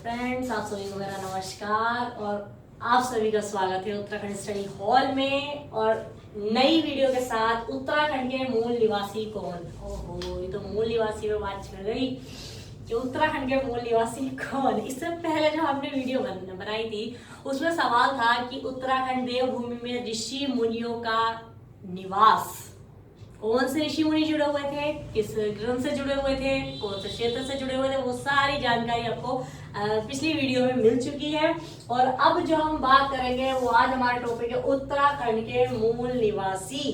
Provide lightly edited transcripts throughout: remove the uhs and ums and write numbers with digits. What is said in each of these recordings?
Friends, आप सभी को मेरा नमस्कार और आप सभी का स्वागत है उत्तराखंड स्टडी हॉल में और नई वीडियो के साथ। उत्तराखंड के मूल निवासी कौन? ओहो, ये तो मूल निवासी में बात छिड़ गई कि उत्तराखंड के मूल निवासी कौन। इससे पहले जो हमने वीडियो बनाई थी उसमें सवाल था कि उत्तराखंड देवभूमि में ऋषि मुनियों का निवास, कौन से ऋषि मुनि जुड़े हुए थे, किस ग्रंथ से जुड़े हुए थे, कौन से क्षेत्र से जुड़े हुए थे, वो सारी जानकारी आपको पिछली वीडियो में मिल चुकी है। और अब जो हम बात करेंगे वो आज हमारा टॉपिक है उत्तराखंड के मूल निवासी।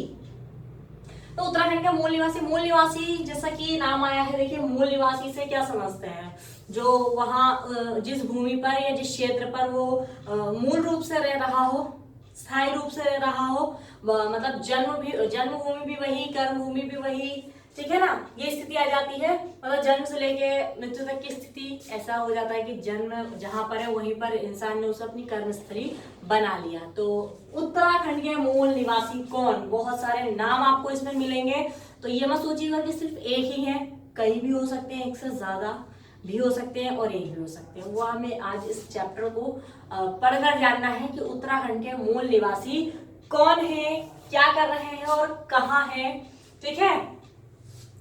तो उत्तराखंड के मूल निवासी जैसा कि नाम आया है, देखिए मूल निवासी से क्या समझते हैं? जो वहाँ जिस भूमि पर या जिस क्षेत्र पर वो मूल रूप से रह रहा हो, स्थायी रूप से रह रहा हो, मतलब जन्मभूमि भी वही, कर्मभूमि भी वही, ठीक है ना। ये स्थिति आ जाती है, मतलब जन्म से लेके मृत्यु तक की स्थिति। ऐसा हो जाता है कि जन्म जहां पर है वहीं पर इंसान ने उसे अपनी कर्मस्थली बना लिया। तो उत्तराखंड के मूल निवासी कौन? बहुत सारे नाम आपको इसमें मिलेंगे, तो ये मत सोचिएगा कि सिर्फ एक ही है, कई भी हो सकते हैं, एक से ज्यादा भी हो सकते हैं और एक भी हो सकते हैं। वो हमें आज इस चैप्टर को पढ़कर जानना है कि उत्तराखंड के मूल निवासी कौन है, क्या कर रहे हैं और कहाँ है, ठीक है।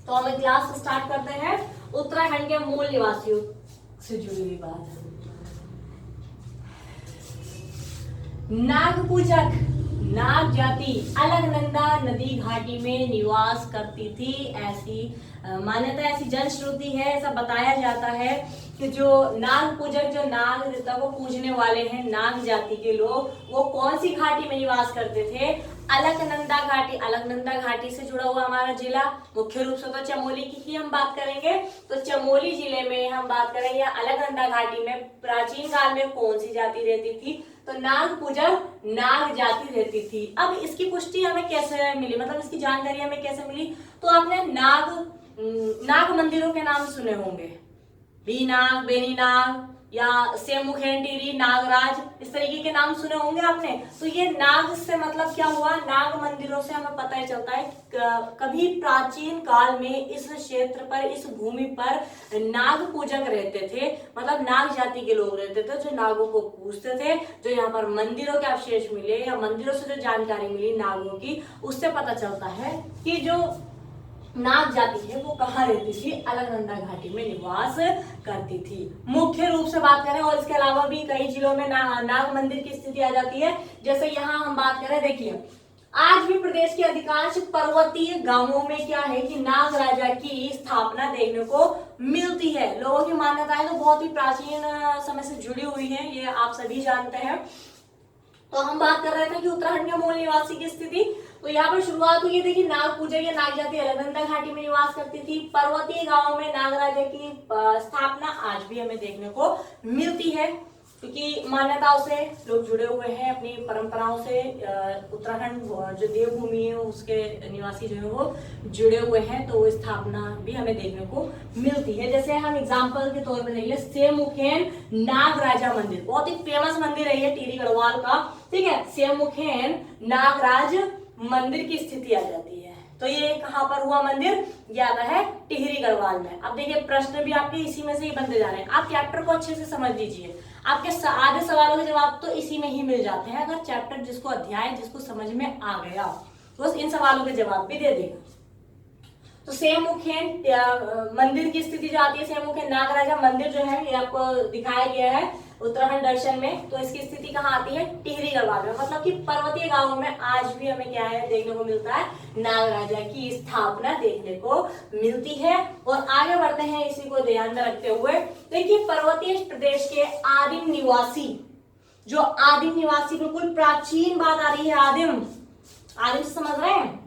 तो हम क्लास स्टार्ट करते हैं उत्तराखंड के मूल निवासियों से जुड़ी हुई बात। नाग पूजक नाग जाति अलकनंदा नदी घाटी में निवास करती थी, ऐसी मान्यता, ऐसी जनश्रुति है। ऐसा बताया जाता है कि जो नाग पूजक, जो नाग देवता को पूजने वाले हैं, नाग जाति के लोग, वो कौन सी घाटी में निवास करते थे? अलकनंदा घाटी। अलकनंदा घाटी से जुड़ा हुआ हमारा जिला, मुख्य रूप से तो चमोली की ही हम बात करेंगे। तो चमोली जिले में हम बात करेंगे अलकनंदा घाटी में प्राचीन काल में कौन सी जाति रहती थी? तो नाग पूजक नाग जाति रहती थी। अब इसकी पुष्टि हमें कैसे मिली, मतलब इसकी जानकारी हमें कैसे मिली? तो आपने नाग मंदिरों के नाम सुने होंगे, बीनाग, बेनीनाग या सेमुखेन, टिहरी, नागराज, इस तरीके के नाम सुने होंगे आपने। तो ये नाग से मतलब क्या हुआ? नाग मंदिरों से हमें पता ही चलता है कभी प्राचीन काल में इस क्षेत्र पर, इस भूमि पर नाग पूजक रहते थे, मतलब नाग जाति के लोग रहते थे जो नागों को पूजते थे। जो यहाँ पर मंदिरों के अवशेष मिले या मंदिरों से जो जानकारी मिली नागों की, उससे पता चलता है कि जो नाग जाति है वो कहाँ रहती थी? अलकनंदा घाटी में निवास करती थी, मुख्य रूप से बात करें। और इसके अलावा भी कई जिलों में नाग मंदिर की स्थिति आ जाती है। जैसे यहाँ हम बात करें, देखिए आज भी प्रदेश के अधिकांश पर्वतीय गांवों में क्या है कि नाग राजा की स्थापना देखने को मिलती है। लोगों की मान्यताएं तो बहुत ही प्राचीन समय से जुड़ी हुई है, ये आप सभी जानते हैं। तो हम बात कर रहे थे कि उत्तराखंड के मूल निवासी की स्थिति। तो यहाँ पर शुरुआत हुई, देखिए नाग पूजक या नाग जाति अलकनंदा घाटी में निवास करती थी। पर्वतीय गांवों में नागराजा की स्थापना आज भी हमें देखने को मिलती है, क्योंकि मान्यताओं से लोग जुड़े हुए हैं, अपनी परंपराओं से। उत्तराखंड जो देवभूमि है उसके निवासी जो है वो जुड़े हुए हैं, तो वो स्थापना भी हमें देखने को मिलती है। जैसे हम एग्जाम्पल के तौर पर देख ले, सेमुखेन नागराजा मंदिर, बहुत ही फेमस मंदिर है ये, टिहरी गढ़वाल का, ठीक है। सेमुखेन नागराज मंदिर की स्थिति आ जाती है। तो ये कहाँ पर हुआ मंदिर? ये आता है टिहरी गढ़वाल में। अब देखिए प्रश्न भी आपके इसी में से ही बनते जा रहे हैं। आप चैप्टर को अच्छे से समझ लीजिए, आपके आधे सवालों के जवाब तो इसी में ही मिल जाते हैं। अगर चैप्टर जिसको अध्याय जिसको समझ में आ गया तो इन सवालोों के जवाब भी दे देगा। तो सेमुखेन मंदिर की स्थिति जो आती है, सेमुखेन नागराजा मंदिर जो है ये आपको दिखाया गया है उत्तराखंड दर्शन में। तो इसकी स्थिति कहाँ आती है? टिहरी गढ़वाल में, मतलब कि पर्वतीय गांवों में आज भी हमें क्या है देखने को मिलता है? नागराजा की स्थापना देखने को मिलती है। और आगे बढ़ते हैं इसी को ध्यान में रखते हुए। देखिए पर्वतीय प्रदेश के आदिम निवासी, जो आदिम निवासी, बिल्कुल प्राचीन बात आ रही है। आदिम से समझ रहे हैं?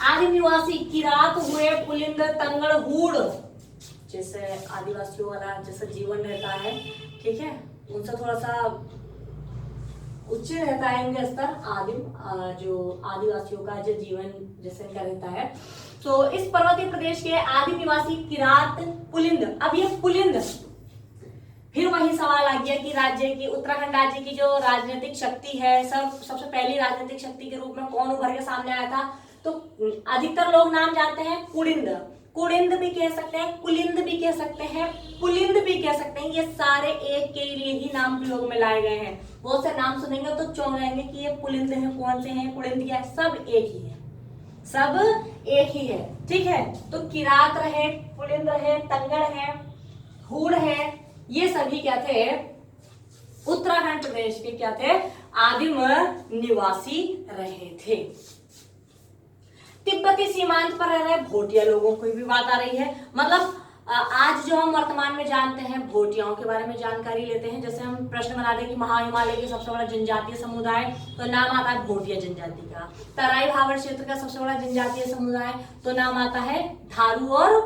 आदिम निवासी किरात हुए, पुलिंद, तंगड़, हूड़, जैसे आदिवासियों वाला जैसा जीवन रहता है, ठीक है, उनसे थोड़ा सा उच्च रहता है इनका स्तर। आदिम जो आदिवासियों का जो जीवन जैसे इनका रहता है। तो इस पर्वतीय प्रदेश के आदिम निवासी किरात, पुलिंद। अब ये पुलिंद, फिर वही सवाल आ गया कि राज्य की, उत्तराखंड राज्य की जो राजनीतिक शक्ति है, सबसे पहली राजनीतिक शक्ति के रूप में कौन उभर के सामने आया था? तो अधिकतर लोग नाम जानते हैं पुलिंद। कुड़िंद भी कह सकते हैं, कुलिंद भी कह सकते हैं, पुलिंद भी कह सकते हैं। ये सारे एक के लिए ही नाम प्रयोग में लाए गए हैं। बहुत से नाम सुनेंगे तो चौंक जाएंगे कि ये पुलिंद है, कौन से हैं, कुड़िंद क्या है, सब एक ही है, सब एक ही है। ठीक है, तो किरात रहे, पुलिंद रहे, तंगड़ है, हूड़ है, ये सभी क्या थे, उत्तराखंड प्रदेश के क्या थे, आदिम निवासी रहे थे। तिब्बती सीमांत पर रह रहे भोटिया लोगों की भी बात आ रही है। मतलब आज जो हम वर्तमान में जानते हैं भोटियाओं के बारे में जानकारी लेते हैं। जैसे हम प्रश्न बनाते हैं कि महाहिमालय की सबसे बड़ा जनजातीय समुदाय, तो नाम आता है भोटिया जनजाति का। तराई भावर क्षेत्र का सबसे बड़ा जनजातीय समुदाय, तो नाम आता है थारू और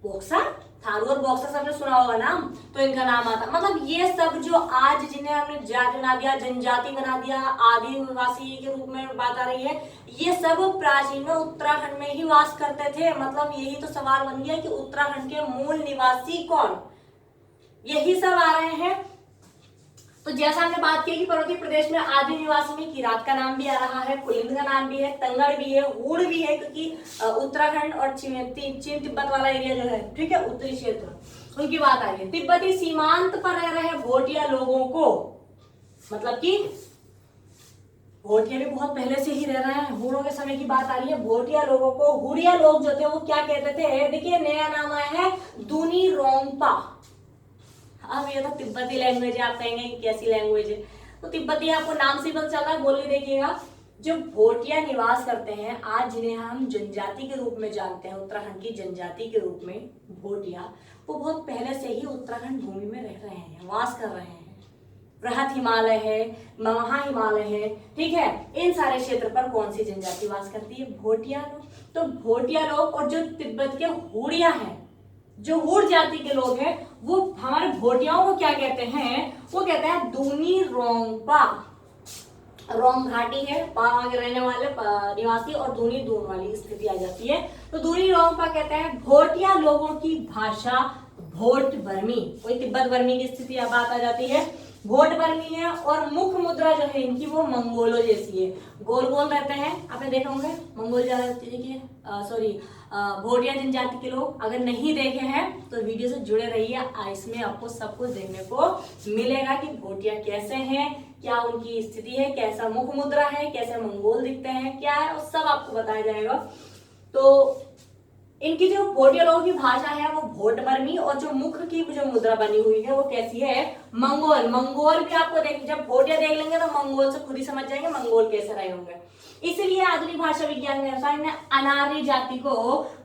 बोक्सा। थारू और बॉक्सर सबने सुना होगा नाम, तो इनका नाम आता। मतलब ये सब जो आज जिन्हें हमने जाति बना दिया, जनजाति बना दिया, आदिवासी के रूप में बात आ रही है, ये सब प्राचीन में उत्तराखंड में ही वास करते थे। मतलब यही तो सवाल बन गया कि उत्तराखंड के मूल निवासी कौन, यही सब आ रहे हैं। तो जैसा हमने बात की कि पर्वतीय प्रदेश में आदि निवासी में किरात का नाम भी आ रहा है, कुलिंद का नाम भी है, तंगड़ भी है, हूड़ भी है, क्योंकि उत्तराखंड और चीन तिब्बत वाला एरिया जो है, ठीक है, उत्तरी क्षेत्र, उनकी बात आ रही है। तिब्बती सीमांत पर रह रहे भोटिया लोगों को, मतलब कि भोटिया भी बहुत पहले से ही रह रहे हैं, हूड़ों के समय की बात आ रही है। भोटिया लोगों को हुड़िया लोग जो थे वो क्या कहते थे, देखिए नया नाम आया है दूनी रोंगपा। अब ये तो तिब्बती लैंग्वेज है, आप कहेंगे कि कैसी लैंग्वेज है, तो तिब्बती आपको नाम से पता चल रहा है, बोल के देखिएगा। जो भोटिया निवास करते हैं आज, जिन्हें हम जनजाति के रूप में जानते हैं, उत्तराखंड की जनजाति के रूप में भोटिया, वो बहुत पहले से ही उत्तराखंड भूमि में रह रहे हैं, वास कर रहे हैं। बृहत हिमालय है, महा हिमालय है, ठीक है, इन सारे क्षेत्र पर कौन सी जनजाति वास करती है, भोटिया लोग। तो भोटिया लोग और जो तिब्बत के हुड़िया हैं, जो हूड़ जाति के लोग हैं, वो हमारे भोटियाओं को क्या कहते हैं, वो कहते हैं दूनी रोंगपा। रोंग घाटी है, वहां के रहने वाले निवासी, और दूनी दून वाली स्थिति आ जाती है, तो दूनी रोंगपा कहते हैं। भोटिया लोगों की भाषा भोट बर्मी, कोई तिब्बत बर्मी की स्थिति बात आ जाती है, भोट बर्मी है। और मुख मुद्रा जो है इनकी वो मंगोलो जैसी है, गोल गोल रहते हैं, आपने देखा होंगे मंगोल देखिए, सॉरी भोटिया जनजाति के लोग। अगर नहीं देखे हैं तो वीडियो से जुड़े रहिए, इसमें आपको सब कुछ देखने को मिलेगा कि भोटिया कैसे हैं, क्या उनकी स्थिति है, कैसा मुख मुद्रा है, कैसे मंगोल दिखते हैं, क्या है, वो सब आपको बताया जाएगा। तो इनकी जो भोटिया लोगों की भाषा है वो भोट बर्मी, और जो मुख की जो मुद्रा बनी हुई है वो कैसी है, मंगोल। मंगोल भी आपको जब भोटिया देख लेंगे तो मंगोल से खुद ही समझ जाएंगे मंगोल कैसे रहे होंगे। इसीलिए आधुनिक भाषा विज्ञान के अनुसार इन्हें अनार्य जाति को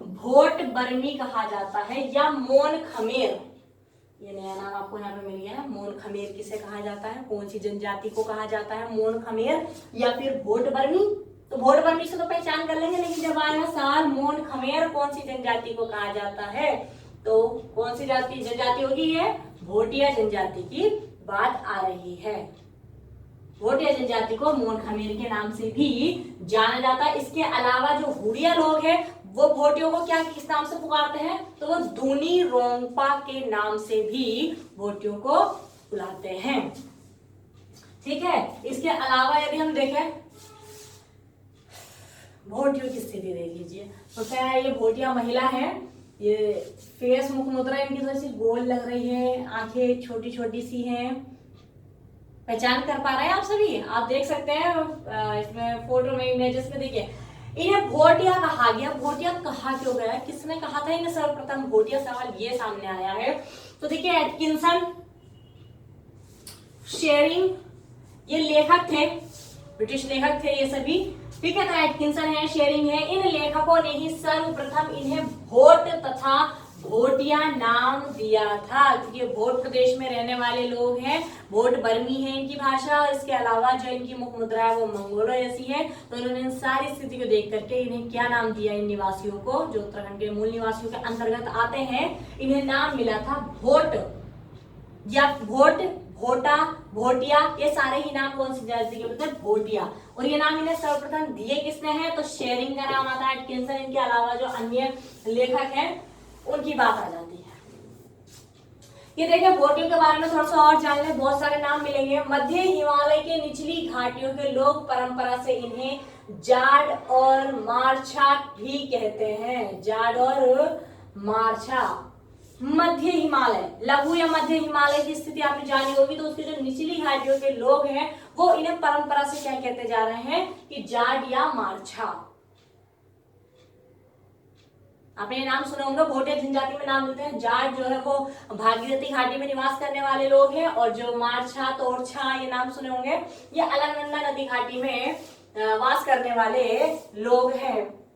भोट बर्मी कहा जाता है, या मोन खमेर। ये नया नाम आपको यहाँ पे मिल गया है, मोन खमेर किसे कहा जाता है, कौन सी जनजाति को कहा जाता है, मोन खमेर या फिर भोट बर्मी। तो भोट बर्मी से तो पहचान कर लेंगे, लेकिन जब आएगा सवाल मोन खमेर कौन सी जनजाति को कहा जाता है, तो कौन सी जनजाति होगी, ये भोटिया जनजाति की बात आ रही है। भोटिया जनजाति को मोन खमेर के नाम से भी जाना जाता है। इसके अलावा जो हुड़िया लोग हैं वो भोटियों को क्या किस नाम से पुकारते हैं, तो वो दूनी रोंगपा के नाम से भी भोटियों को बुलाते हैं, ठीक है। इसके अलावा यदि हम देखें भोटियों की स्थिति देख लीजिए, तो क्या है, ये भोटिया महिला है, ये फेस मुख मुद्रा इनकी थोड़ी सी गोल लग रही है, आंखें छोटी छोटी सी हैं, पहचान कर पा रहे हैं आप सभी, आप देख सकते हैं इसमें फोटो में, इमेजेस में देखिए। इन्हें भोटिया कहा गया। भोटिया कहा क्यों गया, किसने कहा था इन्हें सर्वप्रथम भोटिया, सवाल ये सामने आया है। तो देखिए एटकिंसन, शेरिंग, ये लेखक थे, ब्रिटिश लेखक थे ये सभी, ठीक है। तो एटकिंसन है, शेरिंग है, इन लेखकों ने ही सर्वप्रथम इन्हें भोट तथा भोटिया नाम दिया था, क्योंकि भोट प्रदेश में रहने वाले लोग हैं, भोट बर्मी है इनकी भाषा। इसके अलावा जो इनकी मुख मुद्रा है वो मंगोलो जैसी है। तो इन्होंने इन सारी स्थिति को देख करके इन्हें क्या नाम दिया, इन निवासियों को, जो उत्तराखंड के मूल निवासियों के अंतर्गत आते हैं, इन्हें नाम मिला था भोट, या भोट, भोटा, भोटिया, ये सारे ही नाम कौन सी जाति के होते हैं, भोटिया। और ये नाम इन्हें सर्वप्रथम दिए किसने हैं, तो शेरिंग का नाम आता है, एटकिंसन, इनके अलावा जो अन्य लेखक हैं उनकी बात आ जाती है। ये देखिए भोटियों के बारे में थोड़ा सा और जान लें, बहुत सारे नाम मिलेंगे। मध्य हिमालय के निचली घाटियों के लोग परंपरा से इन्हें जाड और मारछा भी कहते हैं, जाड और मार्छा, मध्य हिमालय, लघु या मध्य हिमालय की स्थिति आपने जानी होगी, तो उसके जो निचली घाटियों के लोग हैं वो इन्हें परंपरा से क्या कहते जा रहे हैं कि जाट या मार्छा। आपने ये नाम सुने होंगे, भोटिया जनजाति में नाम मिलते हैं। जाट जो है वो भागीरथी घाटी में निवास करने वाले लोग हैं, और जो मारछा, तोरछा, ये नाम सुने होंगे, ये अलकनंदा नदी घाटी में वास करने वाले लोग हैं।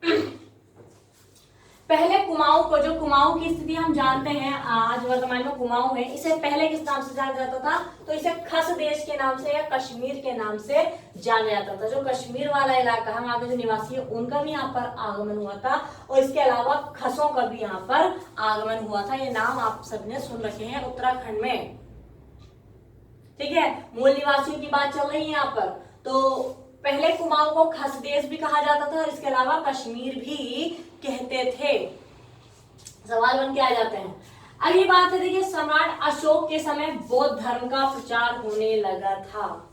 पहले कुमाऊं को, जो कुमाऊं की स्थिति हम जानते हैं, आज वर्तमान में कुमाऊं है, इसे पहले किस नाम से जाना जाता था, तो इसे खस देश के नाम से या कश्मीर के नाम से जाना जाता था। जो कश्मीर वाला इलाका है, वहां के जो निवासी है, उनका भी यहाँ पर आगमन हुआ था, और इसके अलावा खसों का भी यहाँ पर आगमन हुआ था। ये नाम आप सबने सुन रखे हैं उत्तराखंड में, ठीक है। मूल निवासियों की बात चल रही है यहाँ पर। तो पहले कुमाऊं को खस देश भी कहा जाता था, और इसके अलावा कश्मीर भी कहते थे। सवाल बन के आ जाते हैं। अगली बात है, देखिए, सम्राट अशोक के समय बौद्ध धर्म का प्रचार होने लगा था।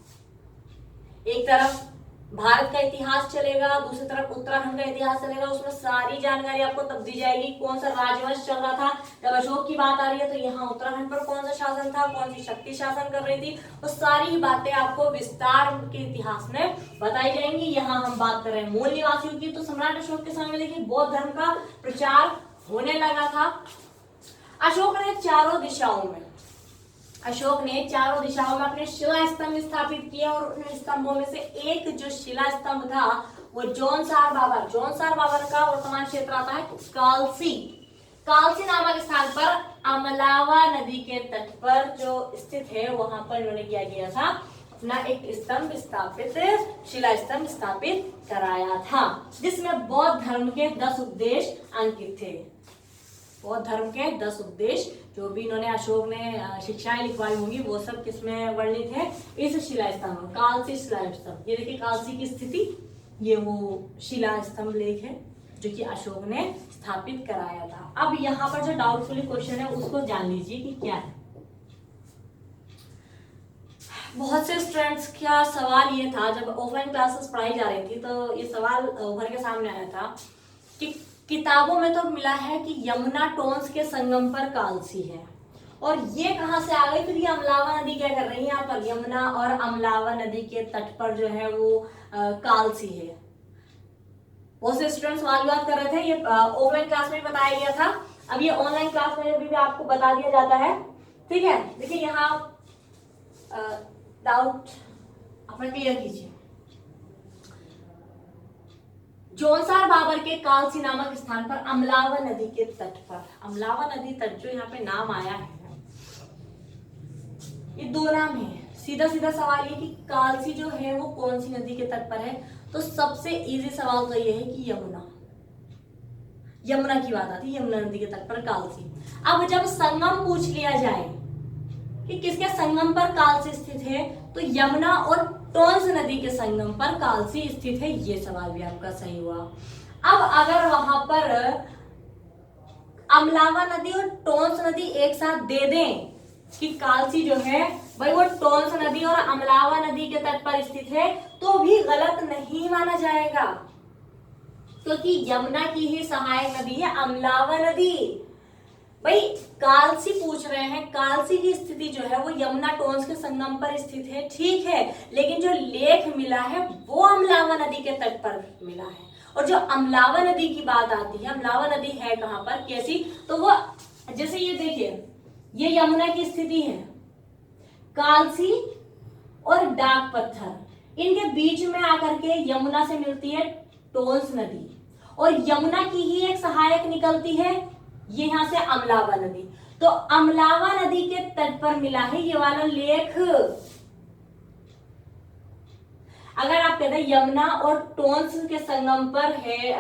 एक तरफ भारत का इतिहास चलेगा, दूसरी तरफ उत्तराखंड का इतिहास चलेगा। उसमें सारी जानकारी आपको तब दी जाएगी कौन सा राजवंश चल रहा था। जब अशोक की बात आ रही है तो यहाँ उत्तराखंड पर कौन सा शासन था, कौन सी शक्ति शासन कर रही थी, वो सारी बातें आपको विस्तार के इतिहास में बताई जाएंगी। यहाँ हम बात कर रहे हैं मूल निवासियों की। तो सम्राट अशोक के समय में देखिए बौद्ध धर्म का प्रचार होने लगा था। अशोक ने चारों दिशाओं में अपने शिला स्तंभ स्थापित किए, और उन स्तंभों में से एक जो शिला स्तंभ था वो जौनसार बाबर का वर्तमान क्षेत्र आता है कालसी नामक स्थान पर अमलावा नदी के तट पर जो स्थित है, वहां पर इन्होंने क्या किया था, अपना एक शिला स्तंभ स्थापित कराया था, जिसमें बौद्ध धर्म के 10 उपदेश अंकित थे। बौद्ध धर्म के 10 उपदेश जो भी इन्होंने, अशोक ने शिक्षाएं लिखवाई होंगी, वो सब किसमें वर्णित है, इस शिला स्तंभ, कालसी शिला स्तंभ। ये देखिए कालसी की स्थिति, ये वो शिला स्तंभ लेख है जो कि अशोक ने स्थापित कराया था। अब यहाँ पर जो डाउटफुल क्वेश्चन है उसको जान लीजिए कि क्या है। बहुत से स्टूडेंट्स का सवाल ये था, जब ऑफलाइन क्लासेस पढ़ाई जा रही थी तो ये सवाल उभर के सामने आया था कि किताबों में तो मिला है कि यमुना टोंस के संगम पर कालसी है, और ये कहां से आ गई, फिर ये अमलावा नदी क्या कर रही है यहाँ पर, यमुना और अमलावा नदी के तट पर जो है वो कालसी है। बहुत से स्टूडेंट्स सवाल बात कर रहे थे, ये ऑफलाइन क्लास में बताया गया था, अब ये ऑनलाइन क्लास में भी आपको बता दिया जाता है, ठीक है। देखिए यहाँ डाउट अपना क्लियर कीजिए। जौनसार बाबर के कालसी नामक स्थान पर अमलावा नदी के तट पर, अमलावा नदी तट जो यहाँ पे नाम आया है, ये 2 नाम है। सीधा सवाल ये कि कालसी जो है वो कौन सी नदी के तट पर है, तो सबसे इजी सवाल तो ये है कि यमुना की बात आती है, यमुना नदी के तट पर कालसी। अब जब संगम पूछ लिया जाए कि किसके संगम पर कालसी स्थित है, तो यमुना और टोंस नदी के संगम पर कालसी स्थित है, ये सवाल भी आपका सही हुआ। अब अगर वहां पर अमलावा नदी और टोंस नदी एक साथ दे दें कि कालसी जो है भाई वो टोंस नदी और अमलावा नदी के तट पर स्थित है, तो भी गलत नहीं माना जाएगा, क्योंकि यमुना की ही सहायक नदी है अमलावा नदी। भाई कालसी पूछ रहे हैं, कालसी की स्थिति जो है वो यमुना टोंस के संगम पर स्थित है, ठीक है, लेकिन जो लेख मिला है वो अमलावा नदी के तट पर मिला है। और जो अमलावा नदी की बात आती है, अमलावा नदी है कहां पर, कैसी, तो वो जैसे ये देखिए, ये यमुना की स्थिति है, कालसी और डाक पत्थर, इनके बीच में आकर के यमुना से मिलती है टोंस नदी, और यमुना की ही एक सहायक निकलती है ये यहां से अमलावा नदी। तो अमलावा नदी के तट पर मिला है ये वाला लेख। अगर आप कहते हैं यमुना और टोंस के संगम पर है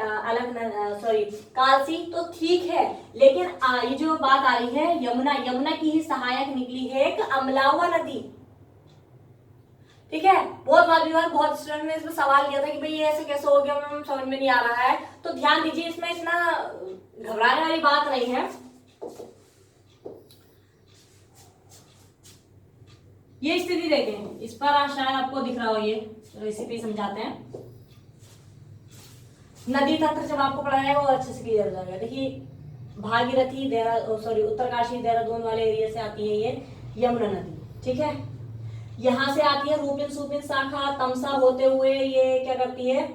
कालसी, तो ठीक है, लेकिन ये जो बात आ रही है यमुना की ही सहायक निकली है एक अमलावा नदी, ठीक है। बहुत स्टूडेंट ने इसमें सवाल किया था कि भाई ये ऐसे कैसे हो गया, मैम समझ में नहीं आ रहा है। तो ध्यान दीजिए, इसमें इतना घबराने वाली बात नहीं है। ये स्थिति देखें, इस पर शायद आपको दिख रहा हो, ये रेसिपी समझाते हैं। नदी तंत्र जब आपको पढ़ाया जाएगा वो अच्छे से क्लियर हो जाएगा। देखिए भागीरथी उत्तरकाशी देहरादून वाले एरिया से आती है ये यमुना नदी, ठीक है। यहां से आती है रूपिन सुपिन शाखा तमसा होते हुए ये क्या करती है,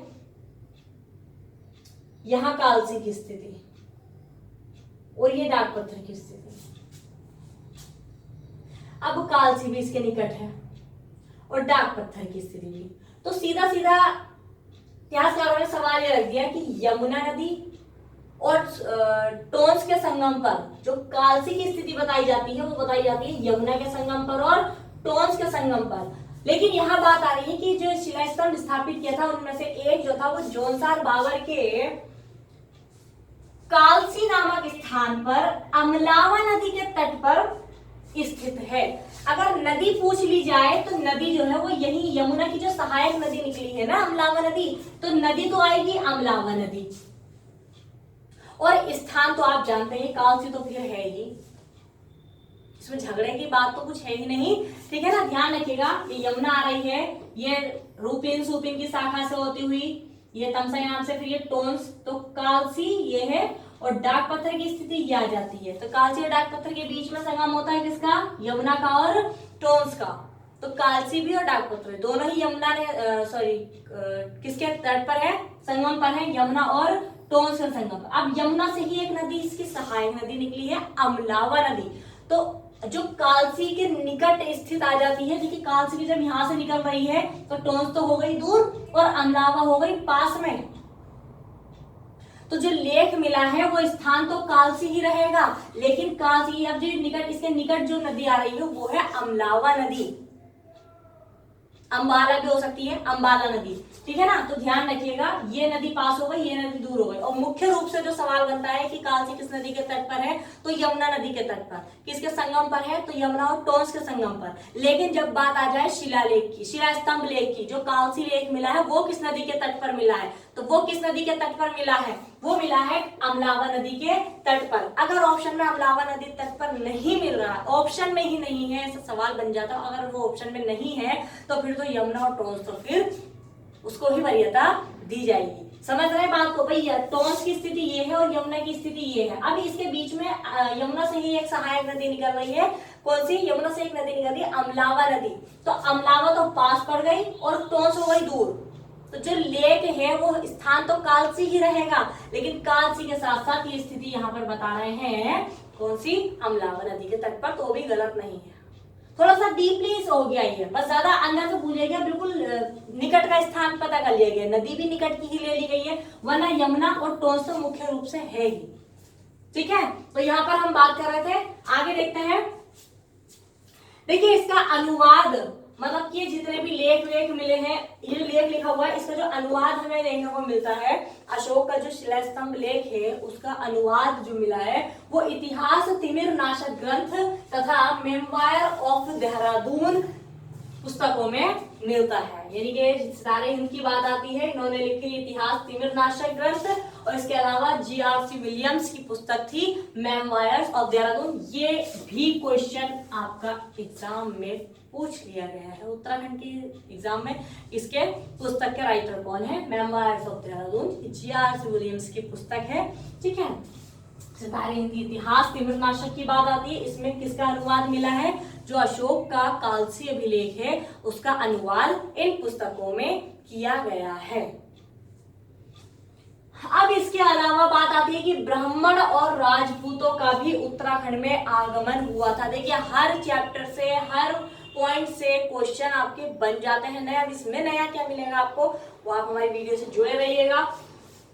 यहां कालसी की स्थिति और ये डाक पत्थर की स्थिति। अब कालसी भी इसके निकट है और डाक पत्थर की स्थिति भी, तो सीधा सीधा इतिहासकारों ने सवाल ये रख दिया कि यमुना नदी और टोंस के संगम पर जो कालसी की स्थिति बताई जाती है वो बताई जाती है यमुना के संगम पर और टोंस के संगम पर। लेकिन यहाँ बात आ रही है कि जो शिलास्तंभ स्थापित किया था उनमें से एक जो था वो जोनसार बाबर के कालसी नामक स्थान पर अमलावा नदी के तट पर स्थित है। अगर नदी पूछ ली जाए तो नदी जो है वो यही यमुना की जो सहायक नदी निकली है ना अमलावा नदी, तो नदी तो आएगी अमलावा नदी। और स्थान तो आप जानते हैं कालसी तो फिर है ही, इसमें झगड़े की बात तो कुछ है ही नहीं, ठीक है ना। ध्यान रखिएगा ये यमुना आ रही है, ये रूपिन सुपिन की शाखा से होती हुई ये तमसा नाम से, फिर ये टोंस, तो कालसी ये है और डाक पत्थर की स्थिति ये आ जाती है। तो कालसी और डाक पत्थर के बीच में संगम होता है किसका, यमुना का और टोंस का। तो कालसी भी और डाक पत्थर दोनों ही यमुना किसके तट पर है, संगम पर है, यमुना और टोंस का संगम। अब यमुना से ही एक नदी इसकी सहायक नदी निकली है अमलावा नदी, तो जो कालसी के निकट स्थित आ जाती है। देखिए कालसी की जब यहां से निकल रही है तो टोंस तो हो गई दूर और अमलावा हो गई पास में, तो जो लेख मिला है वो स्थान तो कालसी ही रहेगा, लेकिन कालसी अब जो निकट इसके निकट जो नदी आ रही है वो है अमलावा नदी। अंबाला भी हो सकती है, अंबाला नदी, ठीक है ना। तो ध्यान रखिएगा ये नदी पास हो गई, ये नदी दूर हो गई। और मुख्य रूप से जो सवाल बनता है कि कालसी किस नदी के तट पर है, तो यमुना नदी के तट पर। किसके संगम पर है, तो यमुना और टोंस के संगम पर। लेकिन जब बात आ जाए शिलालेख की, शिलास्तंभ लेख की, जो कालसी लेख मिला है वो किस नदी के तट पर मिला है, तो वो किस नदी के तट पर मिला है, वो मिला है अमलावा नदी के तट पर। अगर ऑप्शन में अमलावा नदी तट पर नहीं मिल रहा, ऑप्शन में ही नहीं है, ऐसा सवाल बन जाता है। अगर वो ऑप्शन में नहीं है तो फिर तो यमुना और टोंस, तो फिर उसको ही वरीयता दी जाएगी। समझ रहे बात को भैया, टोंस की स्थिति ये है और यमुना की स्थिति ये है। अब इसके बीच में यमुना से ही एक सहायक नदी निकल रही है। कौन सी, यमुना से एक नदी निकल रही है अमलावा नदी। तो अमलावा तो पास पड़ गई और टोंस हो गई दूर। तो जो लेक है वो स्थान तो कालसी ही रहेगा, लेकिन कालसी के साथ साथ ये स्थिति यहाँ पर बता रहे हैं कौन सी, अमलावा नदी के तट पर, तो भी गलत नहीं है। थोड़ा सा डीपली हो गया ये, बस ज्यादा अंदर से भूलिएगा, बिल्कुल निकट का स्थान पता कर लिया गया। नदी भी निकट की ही ले ली गई है, वरना यमुना और टोंस तो मुख्य रूप से है ही, ठीक है। तो यहाँ पर हम बात कर रहे थे, आगे देखते हैं। देखिए इसका अनुवाद, मतलब कि जितने भी लेख मिले हैं, ये लेख लिखा हुआ है, इसका जो अनुवाद हमें देखने को मिलता है, अशोक का जो शिलास्तंभ लेख है उसका अनुवाद जो मिला है वो इतिहास तिमिर नाशक ग्रंथ तथा मेमवायर ऑफ देहरादून पुस्तकों में मिलता है। यानी कि सारे इनकी बात आती है, इन्होंने लिखी इतिहास तिमिर नाशक ग्रंथ, और इसके अलावा GRC विलियम्स की पुस्तक थी मेमवायर्स ऑफ देहरादून। ये भी क्वेश्चन आपका एग्जाम में पूछ लिया गया है, उत्तराखंड के एग्जाम में। इसके पुस्तक के राइटर कौन है, मेमवायर्स ऑफ देहरादून, GRC विलियम्स की पुस्तक है, ठीक है। सितारे हिंदी इतिहास तिमिरनाशक की बात आती है, इसमें किसका अनुवाद मिला है, जो अशोक का कालसी अभिलेख है उसका अनुवाद इन पुस्तकों में किया गया है। अब इसके अलावा बात आती है कि ब्राह्मण और राजपूतों का भी उत्तराखंड में आगमन हुआ था। देखिए हर चैप्टर से, हर पॉइंट से क्वेश्चन आपके बन जाते हैं। नया, इसमें नया क्या मिलेगा आपको, वो आप हमारी वीडियो से जुड़े रहिएगा।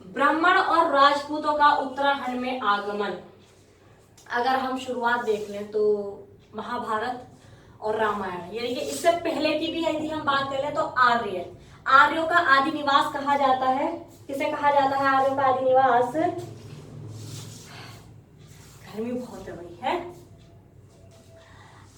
ब्राह्मण और राजपूतों का उत्तराखंड में आगमन, अगर हम शुरुआत देख लें तो महाभारत और रामायण, यानी कि इससे पहले की भी यदि हम बात कर लें तो आर्यों का आदि निवास कहा जाता है। किसे कहा जाता है आर्यों का आदि निवास, गर्मी बहुत है भाई, है।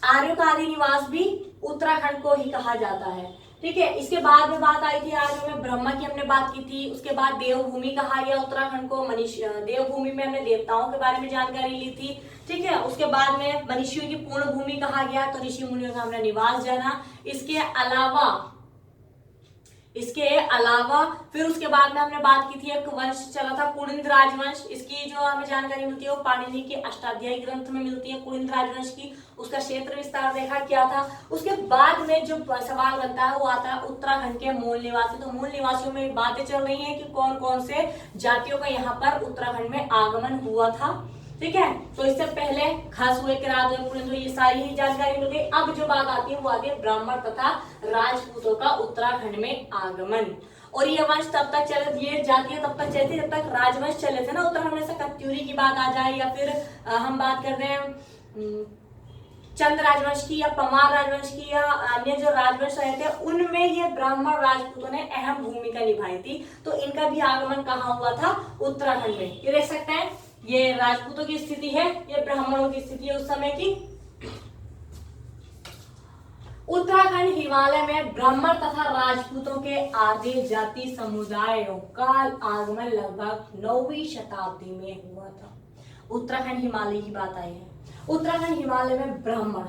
आर्यों का आदि निवास भी उत्तराखंड को ही कहा जाता है, ठीक है। इसके बाद में बात आई थी आर्यों में ब्रह्मा की हमने बात की थी, उसके बाद देवभूमि कहा गया उत्तराखंड को। देवभूमि में हमने देवताओं के बारे में जानकारी ली थी, ठीक है। उसके बाद में मनुष्यों की पूर्ण भूमि कहा गया, तो ऋषि मुनियों का हमने निवास जाना। इसके अलावा इसके अलावा फिर उसके बाद में हमने बात की थी, एक वंश चला था कुलिंद राजवंश। इसकी जो हमें जानकारी मिलती है वो पाणिनि के अष्टाध्यायी ग्रंथ में मिलती है कुलिंद राजवंश की। उसका क्षेत्र विस्तार देखा क्या था। उसके बाद में जो सवाल बनता है वो आता है उत्तराखंड के मूल निवासी। तो मूल निवासियों में बातें चल रही है कि कौन कौन से जातियों का यहाँ पर उत्तराखंड में आगमन हुआ था। ठीक है, तो इससे पहले खस हुए, किरात हुए, पुलिंद हुए, ये सारी ही जानकारी मिल गई। अब जो बात आती है वो आती है ब्राह्मण तथा राजपूतों का उत्तराखंड में आगमन। और ये वंश तब तक चले, ये जातियां तब तक चलती जब तक राजवंश चले थे ना उत्तराखंड में। से कत्यूरी की बात आ जाए या फिर हम बात करते हैं चंद राजवंश की या पमार राजवंश की या अन्य जो राजवंश रहे थे, उनमें ये ब्राह्मण राजपूतों ने अहम भूमिका निभाई थी। तो इनका भी आगमन कहाँ हुआ था? उत्तराखंड में। ये देख सकते हैं, ये राजपूतों की स्थिति है, ये ब्राह्मणों की स्थिति है उस समय की। उत्तराखंड हिमालय में ब्राह्मण तथा राजपूतों के आदि जाति समुदायों का आगमन लगभग 9वीं शताब्दी में हुआ था। उत्तराखंड हिमालय की बात आई है। उत्तराखंड हिमालय में ब्राह्मण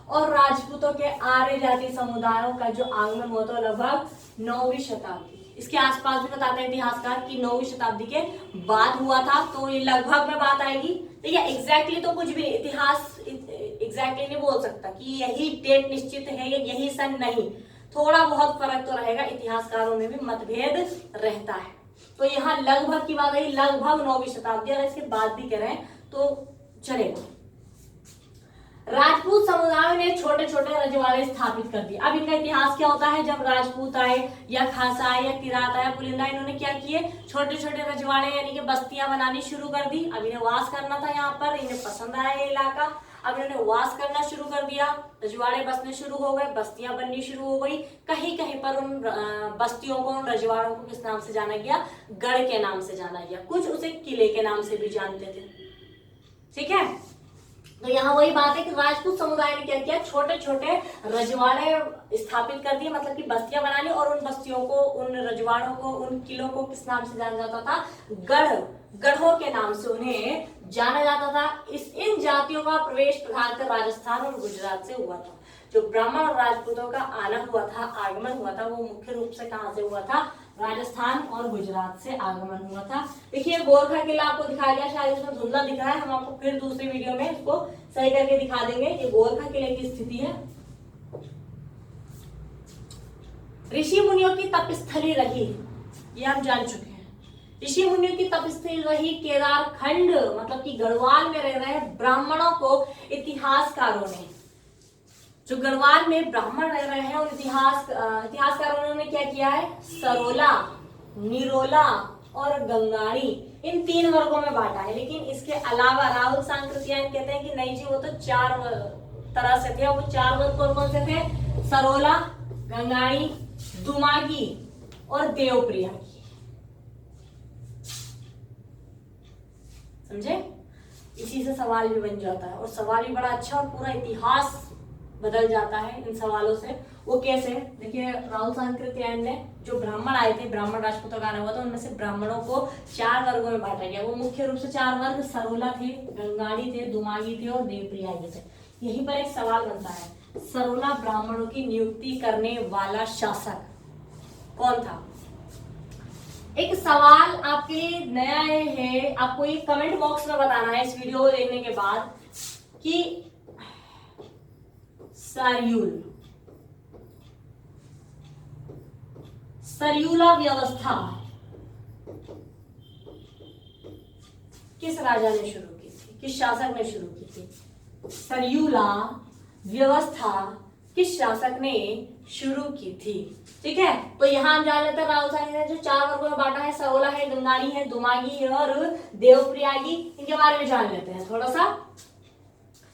और राजपूतों के आर्य जाति समुदायों का जो आगमन हुआ था लगभग 9वीं शताब्दी, इसके आसपास भी बताते हैं इतिहासकार कि 9वीं शताब्दी के बाद हुआ था। तो ये लगभग में बात आएगी। देखिए एग्जैक्टली तो कुछ भी इतिहास एग्जैक्टली नहीं बोल सकता कि यही डेट निश्चित है या यही सन, नहीं, थोड़ा बहुत फर्क तो रहेगा, इतिहासकारों में भी मतभेद रहता है। तो यहाँ लगभग की बात आई, लगभग 9वीं शताब्दी, अगर इसके बाद भी कह रहे हैं तो चलेगा। राजपूत समुदाय ने छोटे छोटे रजवाड़े स्थापित कर दिए। अब इनका इतिहास क्या होता है, जब राजपूत आए या खासा आए या किरात आया, पुलिंदा, इन्होंने क्या किए, छोटे छोटे रजवाड़े यानी कि बस्तियां बनानी शुरू कर दी। अब इन्हें वास करना था यहाँ पर, इन्हें पसंद आया ये इलाका, अब इन्होंने वास करना शुरू कर दिया, रजवाड़े बसने शुरू हो गए, बस्तियां बननी शुरू हो गई। कहीं कहीं पर उन बस्तियों को, उन रजवाड़ों को किस नाम से जाना गया? गढ़ के नाम से जाना गया। कुछ उसे किले के नाम से भी जानते थे। ठीक है, तो यहाँ वही बात है कि राजपूत समुदाय ने क्या किया, छोटे छोटे रजवाड़े स्थापित कर दिए, मतलब कि बस्तियां बना ली, और उन बस्तियों को, उन रजवाड़ों को, उन किलों को किस नाम से जाना जाता था? गढ़, गढ़ों के नाम से उन्हें जाना जाता था। इन जातियों का प्रवेश प्रधानतः राजस्थान और गुजरात से हुआ था। जो ब्राह्मण और राजपूतों का आना हुआ था, आगमन हुआ था, वो मुख्य रूप से कहां से हुआ था? राजस्थान और गुजरात से आगमन हुआ था। देखिए गोरखा किला आपको दिखाया गया, शायद इसमें धुंधला दिख रहा है, हम आपको फिर दूसरी वीडियो में इसको सही करके दिखा देंगे। ये गोरखा किले की स्थिति है। ऋषि मुनियों की तपस्थली रही, ये हम जान चुके हैं। ऋषि मुनियों की तपस्थली रही केदार खंड, मतलब कि गढ़वाल में रह रहे ब्राह्मणों को इतिहासकारों ने, जो गढ़वाल में ब्राह्मण रह रहे हैं, और इतिहासकारों ने क्या किया है? सरोला, निरोला और गंगाणी, इन 3 वर्गों में बांटा है। लेकिन इसके अलावा राहुल सांकृत्यायन कहते हैं कि नहीं जी, वो तो 4 तरह से थे। वो 4 वर्ग कौन कौन से थे? सरोला, गंगाणी, दुमागी और देवप्रियागी। समझे? इसी से सवाल भी बन जाता है, और सवाल भी बड़ा अच्छा, और पूरा इतिहास बदल जाता है इन सवालों से। वो कैसे? देखिए राहुल सांकृत्यायन ने, जो ब्राह्मण आए थे, ब्राह्मण राजपूतों का आना हुआ था, उनमें से ब्राह्मणों को 4 वर्गों में बांटा गया। वो मुख्य रूप से 4 वर्ग सरोला थे, गंगाणी थे, दुमागी थे और देवप्रियागी थे। यहीं पर एक सवाल बनता है, सरोला ब्राह्मणों की नियुक्ति करने वाला शासक कौन था? एक सवाल आपके नया है, आपको ये कमेंट बॉक्स में बताना है इस वीडियो को देखने के बाद कि सरयूला व्यवस्था किस राजा ने शुरू की थी, किस शासक ने शुरू की थी? सरयूला व्यवस्था किस शासक ने शुरू की थी? ठीक है, तो यहां हम जान लेते हैं राहुल सांकृत्यायन ने जो 4 वर्गों में बांटा है, सरोला है, गंगाणी है, दुमागी और देवप्रियागी, इनके बारे में जान लेते हैं थोड़ा सा।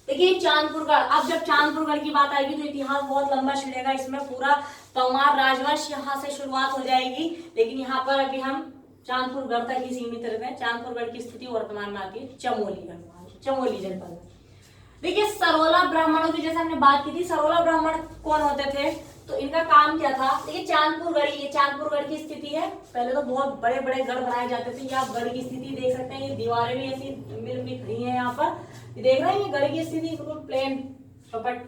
देखिए चांदपुरगढ़, अब जब चांदपुरगढ़ की बात आएगी तो इतिहास बहुत लंबा छिड़ेगा, इसमें पूरा पमार राजवंश यहाँ से शुरुआत हो जाएगी। लेकिन यहाँ पर अभी हम चांदपुरगढ़ तक ही सीमित रहते हैं। चांदपुरगढ़ की स्थिति वर्तमान में आती है चमोली जनपद में। देखिए सरोला ब्राह्मणों की जैसे हमने बात की थी, सरोला ब्राह्मण कौन होते थे, तो इनका काम क्या था? देखिए चांदपुरगढ़, ये चांदपुरगढ़ की स्थिति है। पहले तो बहुत बड़े बड़े गढ़ बनाए जाते थे। ये आप गढ़ की स्थिति देख सकते हैं, ये दीवारें भी ऐसी मिलती खड़ी हैं यहाँ पर, ये देख रहे हैं, ये गढ़ की स्थिति बिल्कुल प्लेन चौपट।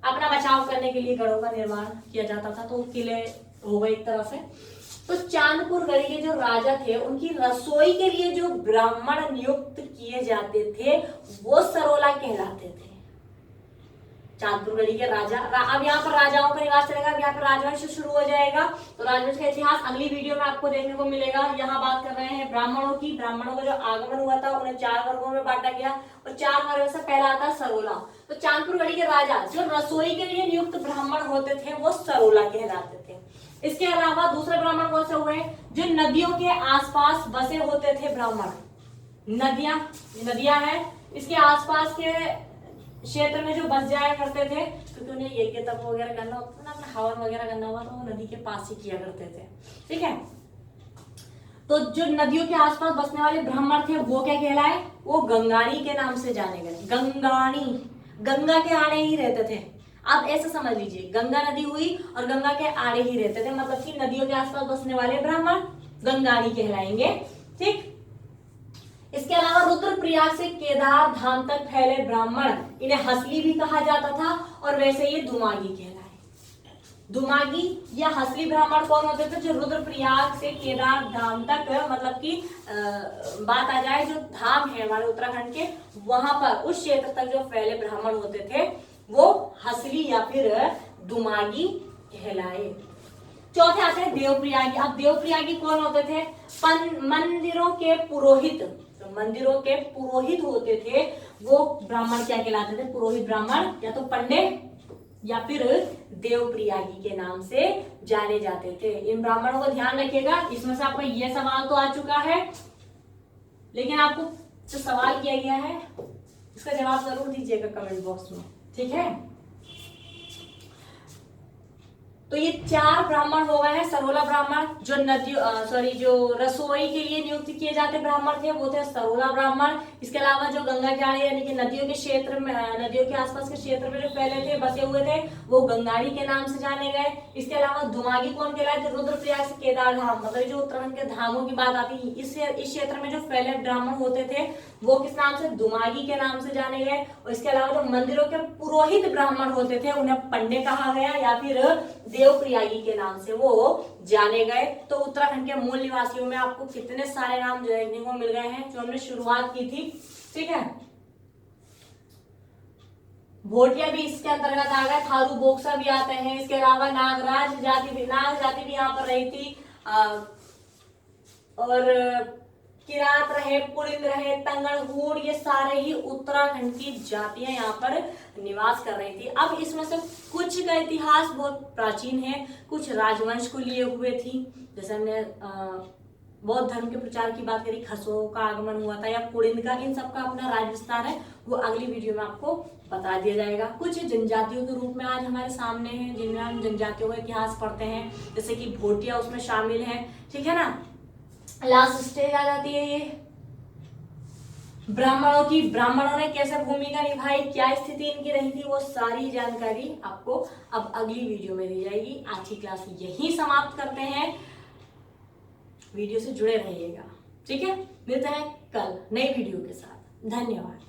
अपना बचाव करने के लिए गढ़ों का निर्माण किया जाता था। तो किले होगा एक तरह से। तो चांदपुर गढ़ी के जो राजा थे उनकी रसोई के लिए जो ब्राह्मण नियुक्त किए जाते थे वो सरोला कहलाते थे। चांदपुर गढ़ी के राजा, अब यहाँ पर राजाओं का निवास चलेगा। अब यहाँ पर राजवंश शुरू हो जाएगा। तो राजवंश का इतिहास अगली वीडियो में आपको देखने को मिलेगा। यहाँ बात कर रहे हैं ब्राह्मणों की। ब्राह्मणों का जो आगमन हुआ था उन्हें 4 वर्गों में बांटा गया और 4 वर्गों से पहला आता है सरोला। तो चांदपुर गढ़ी के राजा जो रसोई के लिए नियुक्त ब्राह्मण होते थे वो सरोला कहलाते थे। इसके अलावा दूसरे ब्राह्मण कौन से हुए, जो नदियों के आसपास बसे होते थे ब्राह्मण। नदियां हैं, इसके आसपास के क्षेत्र में जो बस जाया करते थे, क्योंकि उन्हें यज्ञ तप वगैरह करना होता था ना, अपना हवन वगैरह करना हुआ तो वो नदी के पास ही किया करते थे। ठीक है, तो जो नदियों के आसपास बसने वाले ब्राह्मण थे वो क्या कहलाए, वो गंगाणी के नाम से जाने गए। गंगाणी, गंगा के आड़े ही रहते थे। आप ऐसे समझ लीजिए, गंगा नदी हुई और गंगा के आड़े ही रहते थे, मतलब कि नदियों के आसपास बसने वाले ब्राह्मण गंगाणी कहलाएंगे। ठीक, इसके अलावा रुद्रप्रयाग से केदार धाम तक फैले ब्राह्मण, इन्हें हसली भी कहा जाता था और वैसे ये दुमागी कहलाए। दुमागी या हसली ब्राह्मण कौन होते थे, जो रुद्रप्रयाग से केदार धाम तक, मतलब कि बात आ जाए जो धाम है हमारे उत्तराखंड के, वहां पर उस क्षेत्र तक जो फैले ब्राह्मण होते थे वो हसली या फिर दुमागी कहलाए। चौथे आते हैं देवप्रयागी। अब देवप्रयागी कौन होते थे, मंदिरों के पुरोहित। तो मंदिरों के पुरोहित होते थे वो ब्राह्मण क्या कहलाते थे, पुरोहित ब्राह्मण, या तो पंडित या फिर देवप्रयागी के नाम से जाने जाते थे। इन ब्राह्मणों को ध्यान रखिएगा। इसमें से आपका यह सवाल तो आ चुका है, लेकिन आपको जो सवाल किया गया है इसका जवाब जरूर दीजिएगा कमेंट बॉक्स में। ठीक है, तो ये 4 ब्राह्मण हो गए हैं। सरोला ब्राह्मण, जो जो रसोई के लिए नियुक्त किए जाते ब्राह्मण थे वो थे सरोला ब्राह्मण। इसके अलावा जो गंगा किनारे यानी कि नदियों के क्षेत्र में, नदियों के आसपास के क्षेत्र में जो फैले थे, बसे हुए थे, वो गंगाणी के नाम से जाने गए। इसके अलावा दुमागी कौन कहलाए थे, रुद्रप्रयाग से केदार धाम, मतलब जो उत्तराखंड के धामों की बात आती है, इस क्षेत्र में जो फैले ब्राह्मण होते थे वो किस नाम से, दुमागी के नाम से जाने गए। और इसके अलावा जो मंदिरों के पुरोहित ब्राह्मण होते थे उन्हें पंडित कहा गया या फिर देवप्रयागी के नाम से वो जाने गए। तो उत्तराखंड के मूल निवासियों में आपको कितने सारे नाम देखने को मिल गए हैं जो हमने शुरुआत की थी। ठीक है, भोटिया भी इसके अंतर्गत आ गए, थारू बोक्सा भी आते हैं। इसके अलावा नाग जाति भी यहाँ पर रही थी, और किरात रहे, पुलिंद रहे, तंगड़, हूड़, ये सारे ही उत्तराखंड की जातियां यहाँ पर निवास कर रही थी। अब इसमें से कुछ का इतिहास बहुत प्राचीन है, कुछ राजवंश को लिए हुए थी। जैसे हमने बौद्ध धर्म के प्रचार की बात करी, खसों का आगमन हुआ था या पुलिंद का, इन सबका अपना राज विस्तार है, वो अगली वीडियो में आपको बता दिया जाएगा। कुछ जनजातियों के रूप में आज हमारे सामने हैं, जिनमें हम जनजातियों का इतिहास पढ़ते हैं, जैसे कि भोटिया उसमें शामिल है। ठीक है ना, लास्ट स्टेज आ जाती है ये ब्राह्मणों की। ब्राह्मणों ने कैसे भूमिका निभाई, क्या स्थिति इनकी रही थी, वो सारी जानकारी आपको अब अगली वीडियो में दी जाएगी। आज की क्लास यहीं समाप्त करते हैं, वीडियो से जुड़े रहिएगा। ठीक है, मिलते हैं कल नई वीडियो के साथ। धन्यवाद।